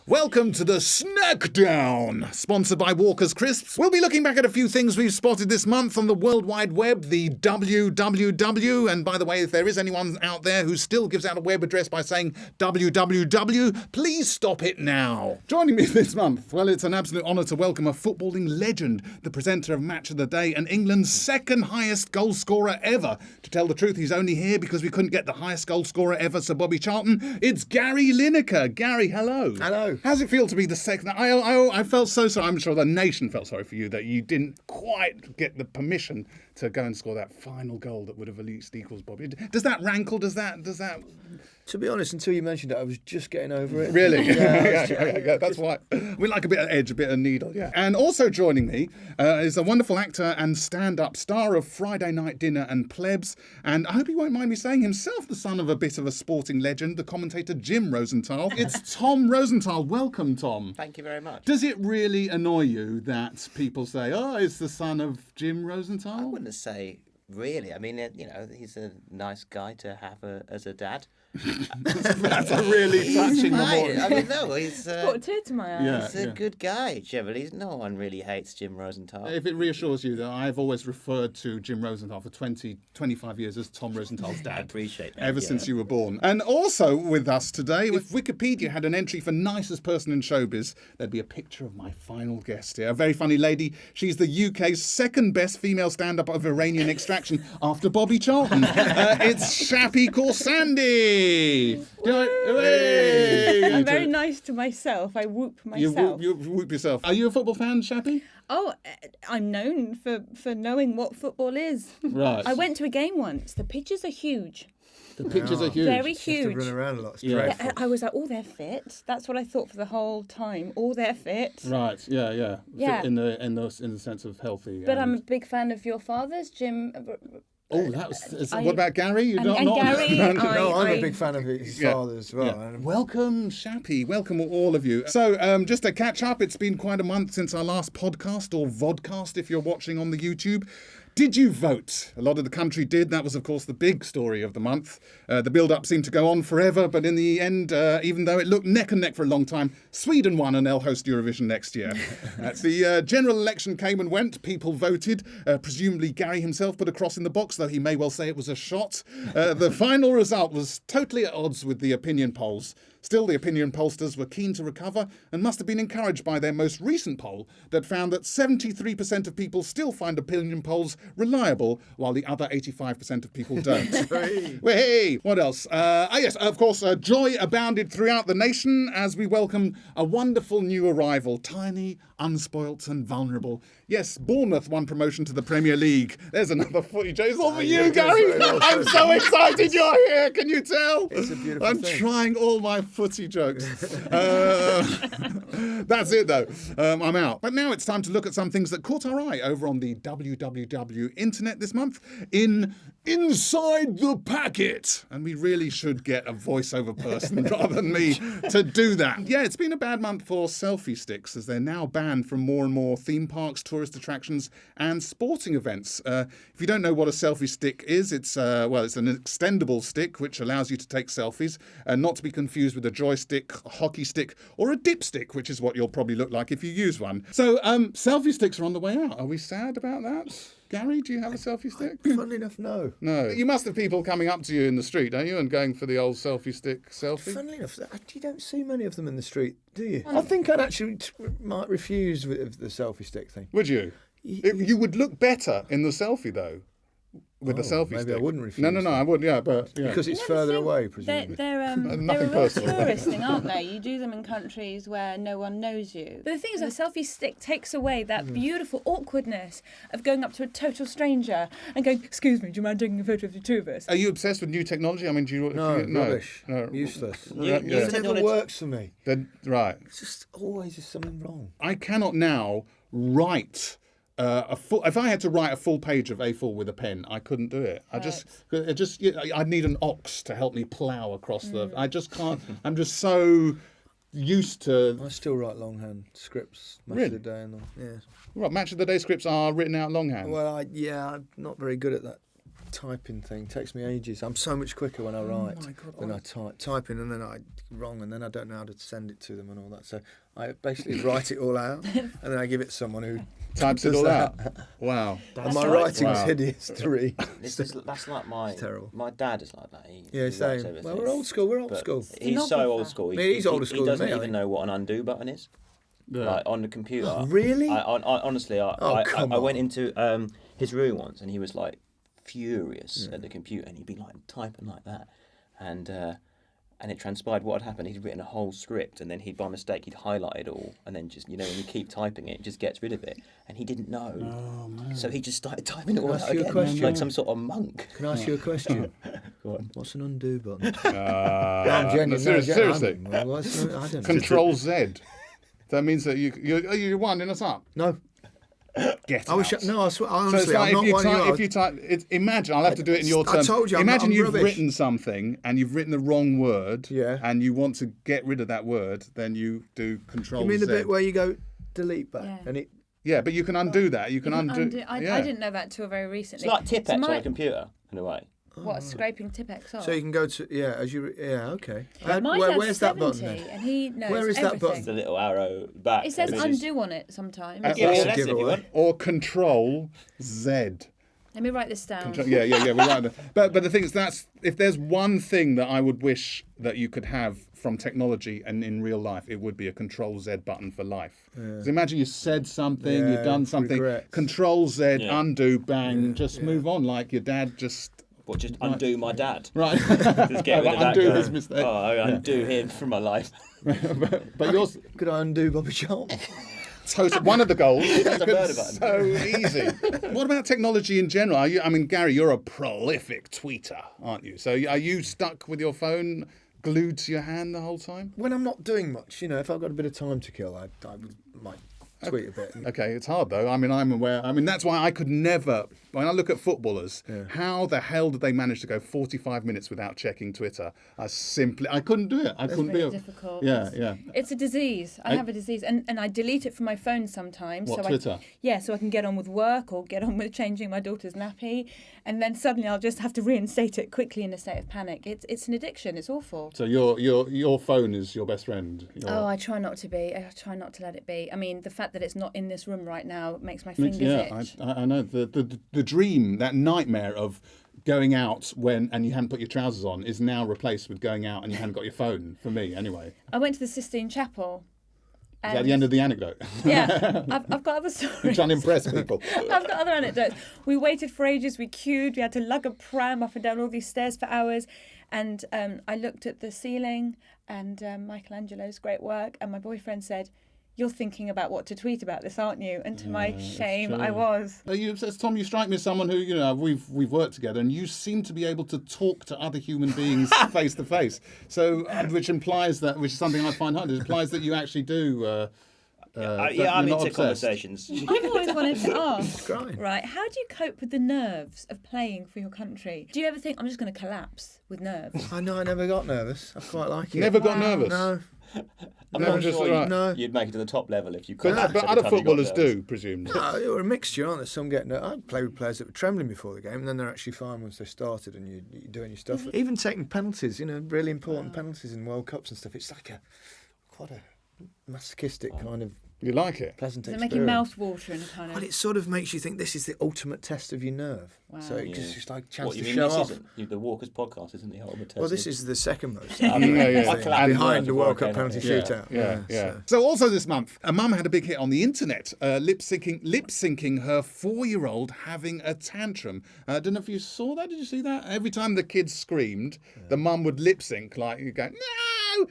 Welcome to the Snackdown, sponsored by Walker's Crisps. We'll be looking back at a few things we've spotted this month on the World Wide Web, the WWW. And by the way, if there is anyone out there who still gives out a web address by saying www, please stop it now. Joining me this month, well, it's an absolute honour to welcome a footballing legend, the presenter of Match of the Day and England's second highest goal scorer ever. To tell the truth, he's only here because we couldn't get the highest goal scorer ever, Sir Bobby Charlton. It's Gary Lineker. Gary, hello. Hello. How's it feel to be the second? I felt so sorry. I'm sure the nation felt sorry for you that you didn't quite get the permission to go and score that final goal that would have at least equals Bobby. Does that rankle? Does that? To be honest, until you mentioned it, I was just getting over it. Really? Yeah, that's why. We like a bit of edge, a bit of needle, yeah. And also joining me is a wonderful actor and stand-up star of Friday Night Dinner and Plebs. And I hope he won't mind me saying himself the son of a bit of a sporting legend, the commentator Jim Rosenthal. It's Tom Rosenthal. Welcome, Tom. Thank you very much. Does it really annoy you that people say, oh, it's the son of Jim Rosenthal? I wouldn't say really. I mean, he's a nice guy to have as a dad. That's a really touching memorial. I mean, no, he's brought a tear to my eye. He's a good guy, generally. No one really hates Jim Rosenthal. If it reassures you that I've always referred to Jim Rosenthal for 25 years as Tom Rosenthal's dad. I appreciate that. Ever since you were born. And also with us today, if Wikipedia had an entry for nicest person in showbiz, there'd be a picture of my final guest here. A very funny lady. She's the UK's second best female stand-up of Iranian extraction after Bobby Charlton. It's Shappy Khorsandi. I'm very nice to myself. I whoop myself. You whoop yourself. Are you a football fan, Shappy? Oh, I'm known for knowing what football is. Right. I went to a game once. The pitches are huge. The pitches are huge. Very You huge. have to run around a lot. It's Yeah. dreadful. I was like, oh, they're fit. That's what I thought for the whole time. Oh, they're fit. Right. Yeah. Yeah. In the sense of healthy. But I'm a big fan of your father's, Jim. Oh, what about Gary? You And not Gary, No, I'm I- a big fan of his father as well. Yeah. Welcome, Shappy. Welcome all of you. So, just to catch up, it's been quite a month since our last podcast, or vodcast if you're watching on the YouTube. Did you vote? A lot of the country did. That was, of course, the big story of the month. The build-up seemed to go on forever, but in the end, even though it looked neck and neck for a long time, Sweden won and they'll host Eurovision next year. The general election came and went. People voted. Presumably Gary himself put a cross in the box, though he may well say it was a shot. The final result was totally at odds with the opinion polls. Still, the opinion pollsters were keen to recover and must have been encouraged by their most recent poll that found that 73% of people still find opinion polls reliable, while the other 85% of people don't. Hey, what else? Yes, of course, joy abounded throughout the nation as we welcome a wonderful new arrival, tiny, unspoilt and vulnerable. Yes, Bournemouth won promotion to the Premier League. There's another footy joke. It's all for you, Gary. I'm so excited you're here. Can you tell? It's a beautiful I'm thing. trying all my footy jokes. That's it, though. I'm out. But now it's time to look at some things that caught our eye over on the WWW internet this month in Inside the Packet. And we really should get a voiceover person rather than me to do that. Yeah, it's been a bad month for Selfie Sticks as they're now banned from more and more theme parks, tourist attractions and sporting events. If you don't know what a selfie stick is, it's an extendable stick which allows you to take selfies, not to be confused with a joystick, a hockey stick or a dipstick, which is what you'll probably look like if you use one. So selfie sticks are on the way out. Are we sad about that? Gary, do you have a selfie stick? Funnily enough, no. No. You must have people coming up to you in the street, don't you, and going for the old selfie stick selfie? Funnily enough, you don't see many of them in the street, do you? I think I'd actually might refuse with the selfie stick thing. Would you? You would look better in the selfie, though, with the selfie stick. Maybe I wouldn't refuse. No, I would, yeah, but... Yeah. Because it's further away, presumably. They're a real personal. tourist thing, aren't they? You do them in countries where no one knows you. But the thing is, a selfie stick takes away that beautiful awkwardness of going up to a total stranger and going, excuse me, do you mind taking a photo of the two of us? Are you obsessed with new technology? I mean, do you... No, rubbish. No. Useless. Yeah. It never works for me. Right. It's just always just something wrong. I cannot now write... if I had to write a full page of A4 with a pen, I couldn't do it. I'd need an ox to help me plough across the. I just can't. I'm just so used to. I still write longhand scripts most Really? of the day. And all. Yeah. Right, match of the day scripts are written out longhand. Well, I'm not very good at that. typing thing takes me ages. I'm so much quicker when I write my God, than I typing, and then I wrong, and then I don't know how to send it to them and all that. So I basically write it all out, and then I give it to someone who Types it does all that. out. Wow. And my writing's hideous to read. That's like my terrible. My dad is like that. He Yeah, writes same. everything. Well, we're old school. We're old But school. He's so old school. I mean, he's older school He than doesn't me, I even think. know what an undo button is. Like on the computer. Oh, really? Honestly, I come went on. into his room once, and he was like furious at the computer, and he'd be like typing like that, and it transpired what had happened. He'd written a whole script, and then by mistake he'd highlight it all, and then just when you keep typing it just gets rid of it, and he didn't know. Oh, man. So he just started typing it all out again, like some sort of monk. Can I ask you a question? Go on. What's an undo button? No, seriously. I don't know. Control Z. That means that you're winding us up. No. Get I wish. out. No, I swear. So Honestly, it's like I'm not one if you type, imagine, I'll have to do it in your I terms. told you, I'm imagine you've rubbish. written something and you've written the wrong word, Yeah. and you want to get rid of that word, then you do Control You mean the Z. bit where you go delete back Yeah. and it? Yeah, but you can undo that. You can undo. I yeah. didn't know that till very recently. It's like Tipex So on a computer in a way. What, scraping Tipex off? So you can go to okay. My dad's Where's that 70 button? Then? and he knows Where is that everything. button? The little arrow back. It says and it's just- undo on it sometimes. Yeah, Yeah, That's a that's it if you giveaway. want. Or Control Z. Let me write this down. Yeah, we're right. But the thing is, if there's one thing that I would wish that you could have from technology and in real life, it would be a Control Z button for life. So imagine you said something, Yeah, you've done something, regrets. Control Z, Yeah. undo, bang, just move on like your dad just. Or just undo my dad. Right. Just get rid of that Undo guy. his mistake. Oh, I undo him from my life. But yours, Could I undo Bobby Charlton? one of the goals. That's a murder button. So easy. What about technology in general? Gary, you're a prolific tweeter, aren't you? So are you stuck with your phone glued to your hand the whole time? When I'm not doing much, if I've got a bit of time to kill, I might tweet a bit. Okay, it's hard though. I'm aware. That's why I could never. When I look at footballers, how the hell did they manage to go 45 minutes without checking Twitter? I couldn't do it. I couldn't Very be. difficult. Yeah. It's a disease. I have a disease, and I delete it from my phone sometimes. What, so Twitter? So I can get on with work or get on with changing my daughter's nappy, and then suddenly I'll just have to reinstate it quickly in a state of panic. It's an addiction. It's awful. So your phone is your best friend. Oh, I try not to be. I try not to let it be. I mean, the fact that it's not in this room right now makes my fingers itch. I know the dream, that nightmare of going out and you hadn't put your trousers on is now replaced with going out and you hadn't got your phone. For me, anyway. I went to the Sistine Chapel. Is that the end of the anecdote? Yeah, I've got other stories. I'm trying to impress people. I've got other anecdotes. We waited for ages. We queued. We had to lug a pram up and down all these stairs for hours. And I looked at the ceiling and Michelangelo's great work. And my boyfriend said, "You're thinking about what to tweet about this, aren't you?" And to my shame, I was. Tom, you strike me as someone who, we've worked together, and you seem to be able to talk to other human beings face to face. So, which is something I find hard. It implies that you actually do. I'm into conversations. I've always wanted to ask, Crying. right, how do you cope with the nerves of playing for your country? Do you ever think, I'm just going to collapse with nerves? I know I never got nervous. I quite like it. Never got Wow. nervous. No. I'm No, not just sure right. No. you'd make it to the top level if you But, could. but other footballers do, presumably. No, they were a mixture, aren't there? Some get nervous. I played with players that were trembling before the game, and then they're actually fine once they started and you're doing your stuff. Even taking penalties, really important penalties in World Cups and stuff. It's like quite a masochistic kind of You like it? pleasant Does it experience. make your mouth water and kind of... Well, it sort of makes you think this is the ultimate test of your nerve. Wow. So it's just like a chance What, you to mean show this off. isn't? The Walker's podcast isn't the ultimate test? Well, this is the second most. Yeah. I thing, collapsed behind the before World I Cup came penalty out here. shootout. Yeah. So also this month, a mum had a big hit on the internet, lip syncing her 4-year-old having a tantrum. I don't know if you saw that. Did you see that? Every time the kids screamed, the mum would lip sync, like you go, no,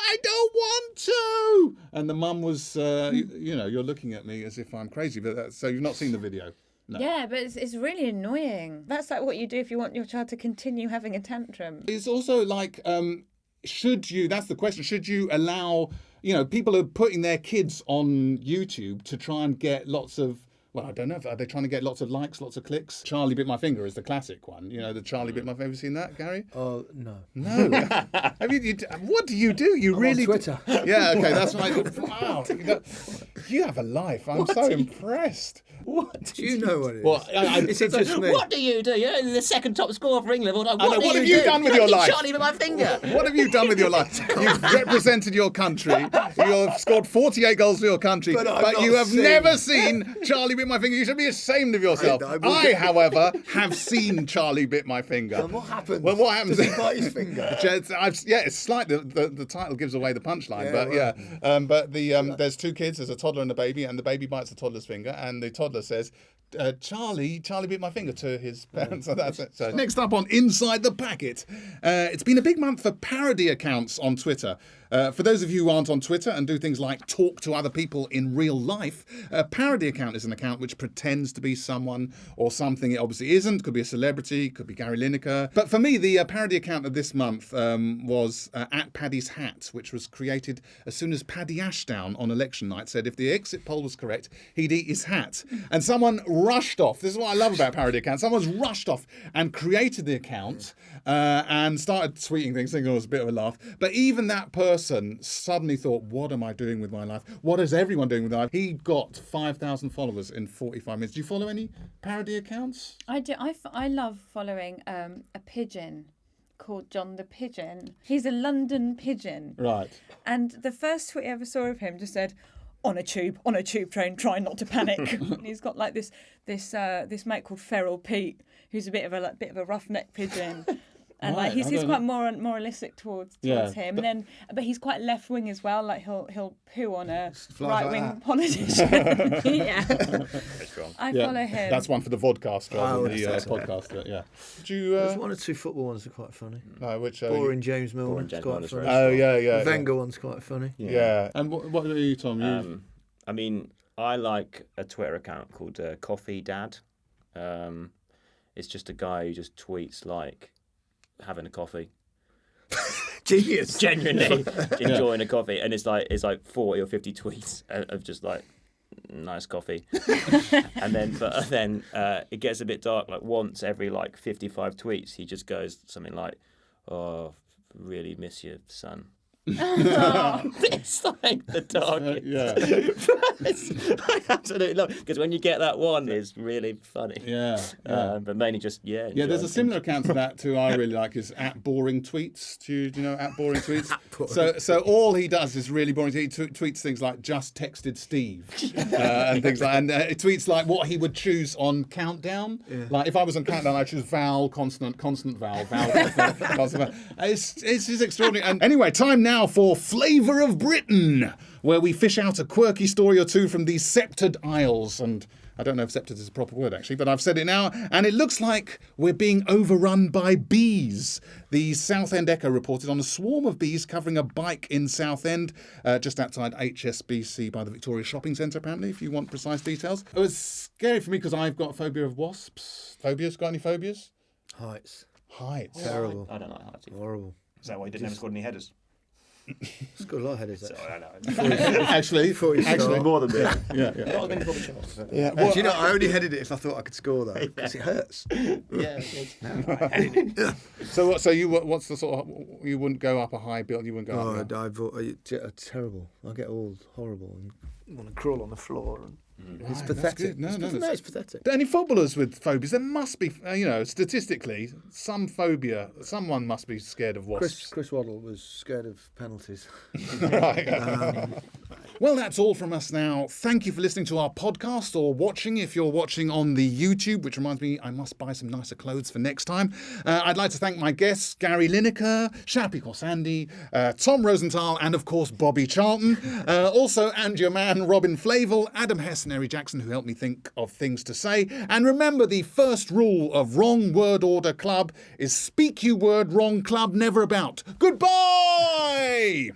I don't want to. And the mum was, you're looking at me as if I'm crazy. But so you've not seen the video. No. Yeah, but it's really annoying. That's like what you do if you want your child to continue having a tantrum. It's also like, that's the question, should you allow, people are putting their kids on YouTube to try and get lots of, Well, I don't know. Are they trying to get lots of likes, lots of clicks? Charlie Bit My Finger is the classic one. You know, the Charlie Bit My Finger. Have you seen that, Gary? Oh, no. No. What do you do? You I'm really on Twitter. Yeah, okay, that's right. Wow. You have a life. I'm so impressed. What? Do you know what it is? Well, Is it just me? What do you do? You're the second top scorer for England. What have you done with your life? Charlie Bit My Finger. What have you done with your life? You've represented your country. You've scored 48 goals for your country, but you have never seen Charlie Bit My Finger. You should be ashamed of yourself. I, however, have seen Charlie Bit My Finger. And what happens? Well, what happens? Does he bite his finger? It's slight. The title gives away the punchline, but there's two kids. There's a toddler and a baby, and the baby bites the toddler's finger, and the toddler says, Charlie bit my finger to his parents. So that's it. So next up on Inside the Packet, it's been a big month for parody accounts on Twitter. For those of you who aren't on Twitter and do things like talk to other people in real life, a parody account is an account which pretends to be someone or something it obviously isn't. Could be a celebrity, could be Gary Lineker. But for me, the parody account of this month was at Paddy's Hat, which was created as soon as Paddy Ashdown on election night said if the exit poll was correct, he'd eat his hat. And someone rushed off. This is what I love about parody accounts. Someone's rushed off and created the account and started tweeting things, thinking it was a bit of a laugh. But even that person suddenly thought, what am I doing with my life? What is everyone doing with their life? He got 5,000 followers in 45 minutes. Do you follow any parody accounts? I do. I love following a pigeon called John the Pigeon. He's a London pigeon. Right. And the first tweet I ever saw of him just said, on a tube train, try not to panic. And he's got like this mate called Feral Pete, who's a bit of a roughneck pigeon. And right, like he's quite moralistic towards him, but he's quite left wing as well. Like he'll poo on a right wing politician. I follow him. That's one for the vodcast rather than the podcast. Yeah. There's one or two football ones that are quite funny. Which Boring James Mill one's quite funny. Oh yeah. The Wenger one's quite funny. Yeah. And what are you, Tom? I mean, I like a Twitter account called Coffee Dad. It's just a guy who just tweets like having a coffee. Genius. Genuinely enjoying a coffee, and it's like 40 or 50 tweets of just like nice coffee. and then it gets a bit dark. Like once every like 55 tweets, he just goes something like, "Oh, really miss you, son." It's like the darkest. I absolutely love it because when you get that one, it's really funny. But mainly just there's a similar account to that too. I really like is at Boring Tweets. Do you know at Boring Tweets? So all he does is really boring. He tweets things like just texted Steve and things like, and it tweets like what he would choose on Countdown. Like if I was on Countdown, I'd choose vowel, consonant, vowel, consonant, consonant. It's just extraordinary. And anyway, time now for Flavour of Britain, where we fish out a quirky story or two from the sceptred isles. And I don't know if sceptred is a proper word, actually, but I've said it now. And it looks like we're being overrun by bees. The Southend Echo reported on a swarm of bees covering a bike in Southend, just outside HSBC by the Victoria Shopping Centre, apparently, if you want precise details. It was scary for me because I've got a phobia of wasps. Phobias? Got any phobias? Heights. Terrible. I don't like heights. Horrible. Is that why you didn't ever score any headers? It's got a lot of headers. I know. actually, more than me. Yeah. Do you know, I only headed it if I thought I could score though, because it hurts. So you what's the sort of, you wouldn't go up a high build? You wouldn't go up. Terrible. I get all horrible and want to crawl on the floor. And it's Right, pathetic. That's good. It's pathetic. Any footballers with phobias? There must be, statistically, some phobia. Someone must be scared of wasps. Chris Waddle was scared of penalties. Right. Well, that's all from us now. Thank you for listening to our podcast or watching if you're watching on the YouTube, which reminds me I must buy some nicer clothes for next time. I'd like to thank my guests, Gary Lineker, Shappy Corsandi, Tom Rosenthal, and of course, Bobby Charlton. Also, and your man, Robin Flavel, Adam Hess and Harry Jackson, who helped me think of things to say. And remember, the first rule of Wrong Word Order Club is speak you word, wrong club, never about. Goodbye!